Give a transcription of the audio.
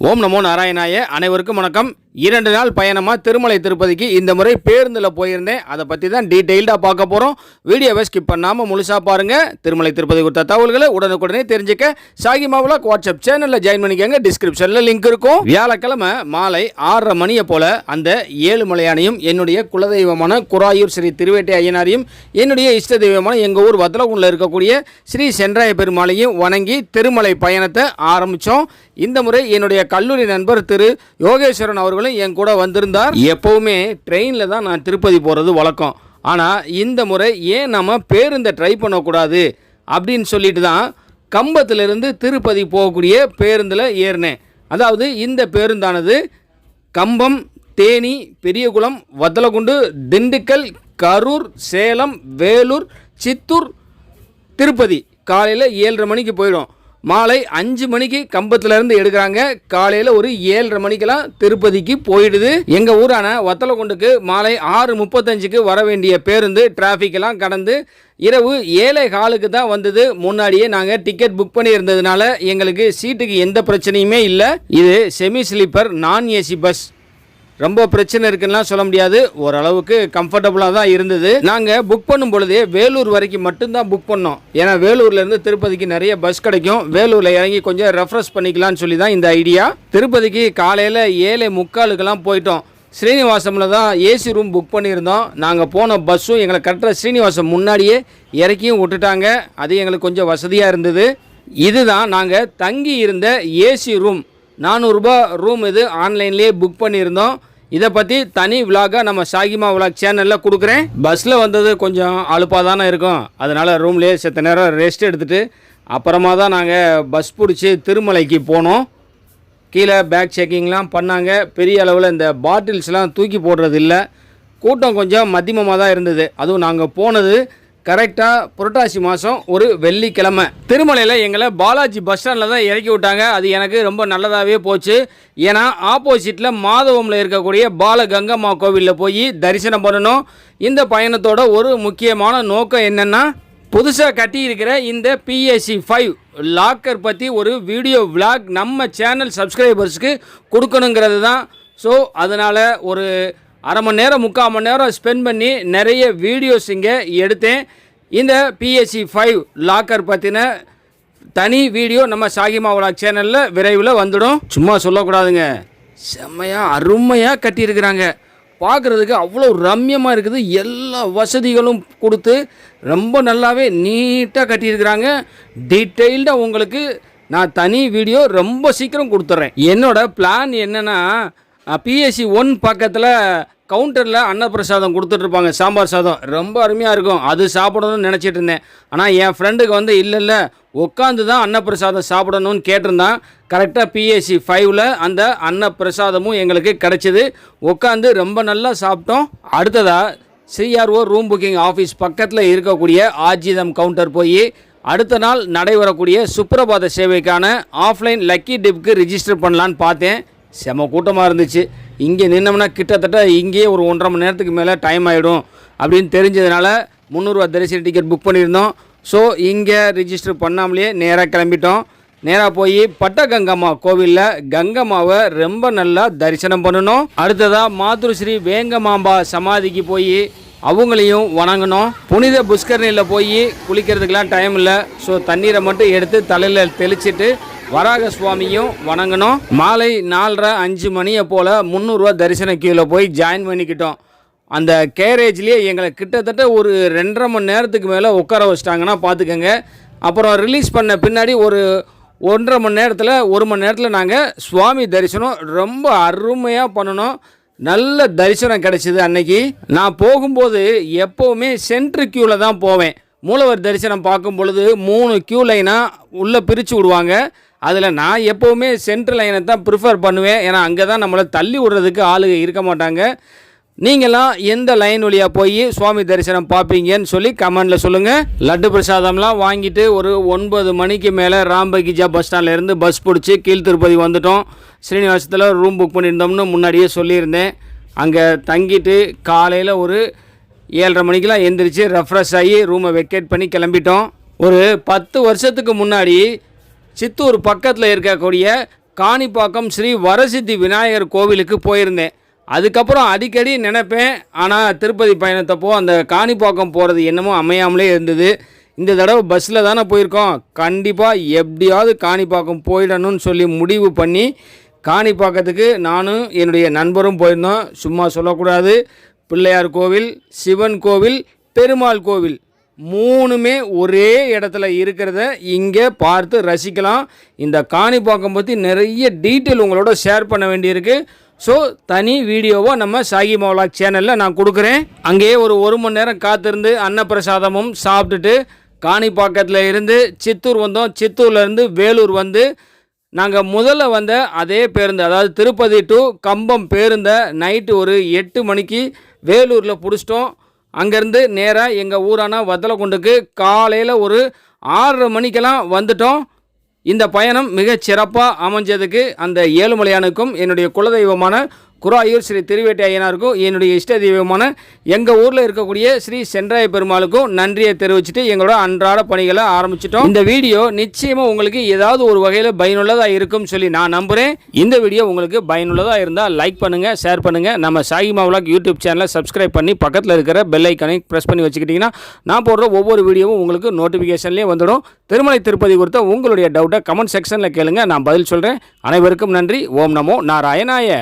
ஓம் நமோ நாராயணாய. அனைவருக்கும் வணக்கம். 2 நாள் பயணமாக திருமலை திருப்பதிக்கு இந்த முறை பேருந்தில் போயிருந்தேன். அதை பற்றி தான் டீட்டெயில்டாக பார்க்க போகிறோம். வீடியோவை ஸ்கிப் பண்ணாமல் முழுசாக பாருங்கள். திருமலை திருப்பதி கொடுத்த தகவல்களை உடனுக்குடனே தெரிஞ்சுக்க சாகி மாவுலாக் வாட்ஸ்அப் சேனலில் ஜாயின் பண்ணிக்கோங்க. டிஸ்கிரிப்ஷனில் லிங்க் இருக்கும். வியாழக்கிழமை மாலை 6:30 மணியை போல் அந்த ஏழுமலையானையும் என்னுடைய குலதெய்வமான குராயூர் ஸ்ரீ திருவேட்டை ஐயனாரையும் என்னுடைய இஷ்ட தெய்வமான எங்கள் ஊர் வத்தலகுண்டில் இருக்கக்கூடிய ஸ்ரீ சென்றாய பெருமாளையும் வணங்கி திருமலை பயணத்தை ஆரம்பித்தோம். இந்த முறை என்னுடைய கல்லூரி நண்பர் திரு யோகேஸ்வரன் அவர்களும் என் கூட வந்திருந்தார். எப்போவுமே ட்ரெயினில் தான் நான் திருப்பதி போகிறது வழக்கம். ஆனால் இந்த முறை ஏன் நம்ம பேருந்தை ட்ரை பண்ணக்கூடாது அப்படின்னு சொல்லிட்டு தான் கம்பத்திலிருந்து திருப்பதி போகக்கூடிய பேருந்தில் ஏறினேன். அதாவது இந்த பேருந்தானது கம்பம், தேனி, பெரியகுளம், வத்தலகுண்டு, திண்டுக்கல், கரூர், சேலம், வேலூர், சித்தூர், திருப்பதி காலையில் 7:30 மணிக்கு போயிடும். மாலை 5 மணிக்கு கம்பத்திலேருந்து எடுக்கிறாங்க. காலையில் ஒரு 7:30 மணிக்கெல்லாம் திருப்பதிக்கு போயிடுது. எங்கள் ஊரான வத்தலகுண்டுக்கு மாலை 6:35க்கு வர வேண்டிய பேருந்து டிராஃபிக்கெல்லாம் கடந்து இரவு 7:15க்கு தான் வந்தது. முன்னாடியே நாங்கள் டிக்கெட் புக் பண்ணி இருந்ததுனால எங்களுக்கு சீட்டுக்கு எந்த பிரச்சனையுமே இல்லை. இது செமி ஸ்லீப்பர் நான் ஏசி பஸ். ரொம்ப பிரச்சனை இருக்குன்னா சொல்ல முடியாது, ஓரளவுக்கு கம்ஃபர்டபுளாக தான் இருந்தது. நாங்கள் புக் பண்ணும் பொழுதே வேலூர் வரைக்கும் மட்டும்தான் புக் பண்ணோம். ஏன்னா வேலூர்லேருந்து திருப்பதிக்கு நிறைய பஸ் கிடைக்கும். வேலூரில் இறங்கி கொஞ்சம் ரெஃப்ரெஷ் பண்ணிக்கலான்னு சொல்லி தான் இந்த ஐடியா. திருப்பதிக்கு காலையில் 7:45க்கெல்லாம் போயிட்டோம். ஸ்ரீனிவாசமில் தான் ஏசி ரூம் புக் பண்ணியிருந்தோம். நாங்கள் போன பஸ்ஸும் எங்களை கரெக்டாக ஸ்ரீனிவாசம் முன்னாடியே இறக்கியும் விட்டுட்டாங்க. அது எங்களுக்கு கொஞ்சம் வசதியாக இருந்தது. இதுதான் நாங்கள் தங்கி இருந்த ஏசி ரூம். 400 ரூபாய் ரூம். இது ஆன்லைன்லேயே புக் பண்ணியிருந்தோம். இதை பற்றி தனி விலாகாக நம்ம சாகிமா விலாக் சேனலில் கொடுக்குறேன். பஸ்ஸில் வந்தது கொஞ்சம் அலுப்பாக தானே இருக்கும். அதனால் ரூம்லேயே செத்த நேரம் ரெஸ்ட் எடுத்துகிட்டு அப்புறமா தான் நாங்கள் பஸ் பிடிச்சி திருமலைக்கு போனோம். கீழே பேக் செக்கிங்லாம் பண்ணாங்க. பெரிய அளவில் இந்த பாட்டில்ஸ்லாம் தூக்கி போடுறது இல்லை. கூட்டம் கொஞ்சம் மத்தியமமாக தான் இருந்தது. அதுவும் நாங்கள் போனது கரெக்டாக புரட்டாசி மாதம் ஒரு வெள்ளிக்கிழமை. திருமலையில் எங்களை பாலாஜி பஸ் ஸ்டாண்டில் தான் இறக்கி விட்டாங்க. அது எனக்கு ரொம்ப நல்லதாகவே போச்சு. ஏன்னா ஆப்போசிட்டில் மாதவமில் இருக்கக்கூடிய பாலகங்கம்மா கோவிலில் போய் தரிசனம் பண்ணணும். இந்த பயணத்தோட ஒரு முக்கியமான நோக்கம் என்னென்னா, புதுசாக கட்டியிருக்கிற இந்த PAC 5 லாக்கர் பற்றி ஒரு வீடியோ விளாக் நம்ம சேனல் சப்ஸ்கிரைபர்ஸ்க்கு கொடுக்கணுங்கிறது தான். ஸோ அதனால் ஒரு அரை மணி நேரம் 3/4 மணி நேரம் ஸ்பெண்ட் பண்ணி நிறைய வீடியோஸ் இங்கே எடுத்தேன். இந்த PAC 5 லாக்கர் பற்றின தனி வீடியோ நம்ம சாகிமா விலாக் சேனலில் விரைவில் வந்துடும். சும்மா சொல்லக்கூடாதுங்க, செம்மையாக அருமையாக கட்டியிருக்கிறாங்க. பார்க்குறதுக்கு அவ்வளோ ரம்யமாக இருக்குது. எல்லா வசதிகளும் கொடுத்து ரொம்ப நல்லாவே நீட்டாக கட்டியிருக்கிறாங்க. டீட்டெயில்டாக உங்களுக்கு நான் தனி வீடியோ ரொம்ப சீக்கிரம் கொடுத்துட்றேன். என்னோடய பிளான் என்னென்னா, PAC 1 பக்கத்தில் கவுண்டரில் அன்னப்பிரசாதம் கொடுத்துட்ருப்பாங்க. சாம்பார் சாதம் ரொம்ப அருமையாக இருக்கும். அது சாப்பிடணும்னு நினச்சிட்டு இருந்தேன். ஆனால் என் ஃப்ரெண்டுக்கு வந்து இல்லை உட்காந்து தான் அன்னப்பிரசாதம் சாப்பிடணும்னு கேட்டிருந்தான். கரெக்டாக PAC 5ல் அந்த அன்னப்பிரசாதமும் எங்களுக்கு கிடச்சிது. உட்காந்து ரொம்ப நல்லா சாப்பிட்டோம். அடுத்ததாக CRO ரூம் புக்கிங் ஆஃபீஸ் பக்கத்தில் இருக்கக்கூடிய ஆஜிதம் கவுண்டர் போய் அடுத்த நாள் நடைபெறக்கூடிய சுப்ரபாத சேவைக்கான ஆஃப்லைன் லக்கி டிப்க்கு ரிஜிஸ்டர் பண்ணலான்னு பார்த்தேன். செம கூட்டமாக இருந்துச்சு. இங்கே நின்னோம்னா கிட்டத்தட்ட இங்கேயே ஒரு 1.5 மணி நேரத்துக்கு மேலே டைம் ஆகிடும் அப்படின்னு தெரிஞ்சதுனால 300 ரூபா தரிசன டிக்கெட் புக் பண்ணியிருந்தோம். ஸோ இங்கே ரிஜிஸ்டர் பண்ணாமலேயே நேராக கிளம்பிட்டோம். நேராக போய் பட்டகங்கம்மா கோவிலில் கங்கம்மாவை ரொம்ப நல்லா தரிசனம் பண்ணணும். அடுத்ததாக மாதுருஸ்ரீ வேங்கமாம்பா சமாதிக்கு போய் அவங்களையும் வணங்கணும். புனித புஷ்கரணியில் போய் குளிக்கிறதுக்கெலாம் டைம் இல்லை. ஸோ தண்ணீரை மட்டும் எடுத்து தலையில் தெளிச்சிட்டு வராக சுவாமியும் வணங்கணும். மாலை 4:30-5 மணியை போல் 300 ரூபா தரிசன கியூவில் போய் ஜாயின் பண்ணிக்கிட்டோம். அந்த கேரேஜ்லேயே எங்களை கிட்டத்தட்ட ஒரு 2.5 மணி நேரத்துக்கு மேலே உட்கார வச்சிட்டாங்கன்னா பார்த்துக்கோங்க. அப்புறம் ரிலீஸ் பண்ண பின்னாடி ஒரு 1.5 மணி நேரத்தில் 1 மணி நேரத்தில் நாங்கள் சுவாமி தரிசனம் ரொம்ப அருமையாக பண்ணணும். நல்ல தரிசனம் கிடச்சிது அன்னைக்கு. நான் போகும்போது எப்போவுமே சென்ட்ரு கியூவில் தான் போவேன். மூலவர் தரிசனம் பார்க்கும் பொழுது 3 கியூ லைனாக உள்ளே பிரித்து விடுவாங்க. அதில் நான் எப்போவுமே சென்ட்ரல் லைனை தான் ப்ரிஃபர் பண்ணுவேன். ஏன்னா அங்கே தான் நம்மளை தள்ளி விடுறதுக்கு ஆளுங்க இருக்க மாட்டாங்க. நீங்களாம் எந்த லைன் வழியாக போய் சுவாமி தரிசனம் பார்ப்பீங்கன்னு சொல்லி கமெண்டில் சொல்லுங்கள். லட்டு பிரசாதம்லாம் வாங்கிட்டு ஒரு 9 மணிக்கு மேலே ராம்பகிஜா பஸ் ஸ்டாண்ட்லேருந்து பஸ் பிடிச்சி கீழ் திருப்பதி வந்துட்டோம். ஸ்ரீனிவாசத்தில் ரூம் புக் பண்ணியிருந்தோம்னு முன்னாடியே சொல்லியிருந்தேன். அங்கே தங்கிட்டு காலையில் ஒரு 7:30 மணிக்கெலாம் எந்திரிச்சு ரெஃப்ரெஷ் ஆகி ரூமை வெக்கேட் பண்ணி கிளம்பிட்டோம். ஒரு 10 வருஷத்துக்கு முன்னாடி சித்தூர் பக்கத்தில் இருக்கக்கூடிய காணிப்பாக்கம் ஸ்ரீ வரசித்தி விநாயகர் கோவிலுக்கு போயிருந்தேன். அதுக்கப்புறம் அடிக்கடி நினைப்பேன், ஆனால் திருப்பதி பயணத்தப்போ அந்த காணிப்பாக்கம் போகிறது என்னமோ அமையாமலே இருந்தது. இந்த தடவை பஸ்ஸில் தானே போயிருக்கோம், கண்டிப்பாக எப்படியாவது காணிப்பாக்கம் போயிடணும்னு சொல்லி முடிவு பண்ணி காணிப்பாக்கத்துக்கு நானும் என்னுடைய நண்பரும் போயிருந்தோம். சும்மா சொல்லக்கூடாது, பிள்ளையார் கோவில், சிவன் கோவில், பெருமாள் கோவில் மூணுமே ஒரே இடத்துல இருக்கிறத இங்கே பார்த்து ரசிக்கலாம். இந்த காணிப்பாக்கம் பற்றி நிறைய டீட்டெயில் உங்களோட ஷேர் பண்ண வேண்டியிருக்கு. ஸோ தனி வீடியோவை நம்ம சாகி மவ்லாக் சேனலில் நான் கொடுக்குறேன். அங்கேயே ஒரு மணி நேரம் காத்திருந்து அன்னப்பிரசாதமும் சாப்பிட்டுட்டு காணிப்பாக்கத்தில் இருந்து சித்தூர் வந்தோம். சித்தூர்லேருந்து வேலூர் வந்து நாங்கள் முதல்ல வந்த அதே பேருந்து, அதாவது திருப்பதி டு கம்பம் பேருந்தை நைட்டு ஒரு 8 மணிக்கு வேலூரில் பிடிச்சிட்டோம். அங்கேருந்து நேராக எங்கள் ஊரான வத்தலக்குண்டுக்கு காலையில் ஒரு 6:30 மணிக்கெல்லாம் வந்துட்டோம். இந்த பயணம் மிகச் சிறப்பாக அமைஞ்சதுக்கு அந்த ஏழுமலையானுக்கும் என்னுடைய குலதெய்வமான குராயூர் ஸ்ரீ திருவேட்டை ஐயனாருக்கும் என்னுடைய இஷ்ட தெய்வமான எங்கள் ஊரில் இருக்கக்கூடிய ஸ்ரீ சென்றாய பெருமாளுக்கும் நன்றியை தெரிவிச்சுட்டு எங்களோட அன்றாட பணிகளை ஆரம்பிச்சிட்டோம். இந்த வீடியோ நிச்சயமாக உங்களுக்கு ஏதாவது ஒரு வகையில் பயனுள்ளதாக இருக்கும்னு சொல்லி நான் நம்புகிறேன். இந்த வீடியோ உங்களுக்கு பயனுள்ளதாக இருந்தால் லைக் பண்ணுங்கள், ஷேர் பண்ணுங்கள். நம்ம சாகி மவ்லாக் யூடியூப் சேனலை சப்ஸ்கிரைப் பண்ணி பக்கத்தில் இருக்கிற பெல் ஐக்கானை ப்ரெஸ் பண்ணி வச்சுக்கிட்டிங்கன்னா நான் போடுற ஒவ்வொரு வீடியோவும் உங்களுக்கு நோட்டிஃபிகேஷன்லேயே வந்துடும். திருமலை திருப்பதி குறித்த உங்களுடைய டவுட்டை கமெண்ட் செக்ஷனில் கேளுங்க, நான் பதில் சொல்கிறேன். அனைவருக்கும் நன்றி. ஓம் நமோ நாராயணாய.